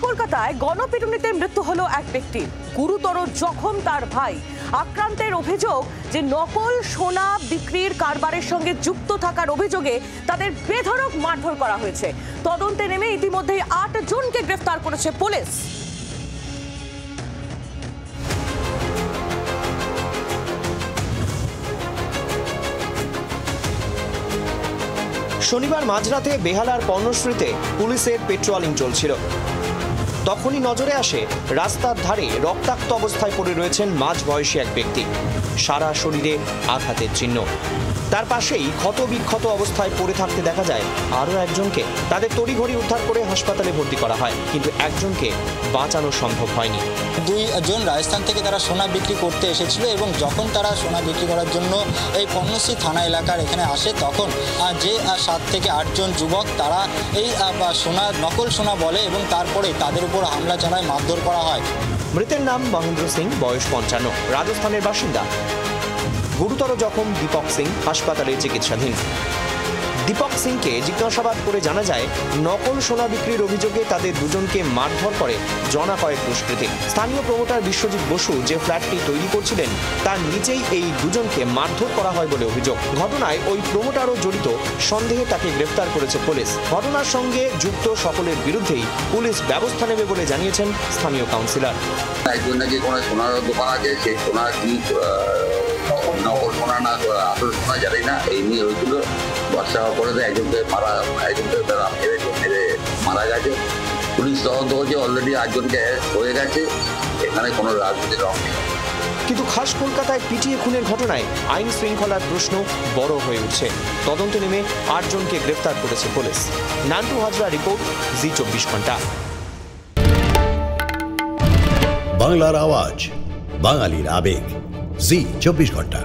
কলকাতায় গণপিটুনিতে মৃত্যু হলো এক ব্যক্তির, গুরুতর জখম তার ভাই। আক্রান্তের অভিযোগ যে নকল সোনা বিক্রির কারবারের সঙ্গে যুক্ত থাকার অভিযোগে তাদের বেধড়ক মারধর করা হয়েছে। তদন্তে নেমে ইতিমধ্যেই ৮ জনকে গ্রেফতার করেছে পুলিশ। শনিবার মাঝরাতে বেহালার পর্ণশ্রীতে পুলিশের পেট্রোলিং চলছিল। তখনই নজরে আসে রাস্তার ধারে রক্তাক্ত অবস্থায় পড়ে রয়েছেন মাঝবয়সী এক ব্যক্তি, সারা শরীরে আঘাতের চিহ্ন। তার পাশেই ক্ষতবিক্ষত অবস্থায় পড়ে থাকতে দেখা যায় আরও একজনকে। তাদের তড়িঘড়ি উদ্ধার করে হাসপাতালে ভর্তি করা হয়, কিন্তু একজনকে বাঁচানো সম্ভব হয়নি। 2 জন রাজস্থান থেকে তারা সোনা বিক্রি করতে এসেছিল এবং যখন তারা সোনা বিক্রি করার জন্য এই পর্ণশ্রী থানা এলাকার এখানে আসে, তখন যে 7 থেকে 8 জন যুবক তারা এই সোনা নকল সোনা বলে এবং তারপরে তাদের উপর হামলা চালায়, মারধর করা হয়। মৃতের নাম মহেন্দ্র সিং, বয়স 55, রাজস্থানের বাসিন্দা। গুরুতর জখম দীপক সিং, হাসপাতালে চিকিৎসাধীন। দীপক সিংকে জিজ্ঞাসাবাদ করে জানা যায়, নকল সোনা বিক্রির অভিযোগে তাদের দুজনকে মারধর করে জনা কয়েক দুষ্কৃতী। স্থানীয় প্রমোটার বিশ্বজিৎ বসু যে ফ্ল্যাটটি তৈরি করছিলেন তার নিচেই এই দুজনকে মারধর করা হয় বলে অভিযোগ। ঘটনায় ওই প্রমোটারও জড়িত সন্দেহে তাকে গ্রেফতার করেছে পুলিশ। ঘটনার সঙ্গে যুক্ত সকলের বিরুদ্ধেই পুলিশ ব্যবস্থা নেবে বলে জানিয়েছেন স্থানীয় কাউন্সিলর। একজন নাকি কোনো সোনার দোকান আছে, সেই সোনা কি নকল সোনা না আসল সোনা জানি না, এই নিয়ে হয়েছিল। বর্ষা হওয়ার পরে একজনকে মেরে মারা গেছে। পুলিশ তদন্ত করছে, অলরেডি 8 জনকে হয়ে গেছে। এখানে কোনো রাজনীতির রং নেই। কিন্তু খাস কলকাতায় পিটিয়ে খুনের ঘটনায় আইন শৃঙ্খলার প্রশ্ন বড় হয়ে উঠছে। তদন্তে নেমে 8 জনকে গ্রেফতার করেছে পুলিশ। নান্টু হাজরা রিপোর্ট, জি 24 ঘন্টা। বাংলার আওয়াজ, বাঙালির আবেগ, জি 24 ঘন্টা।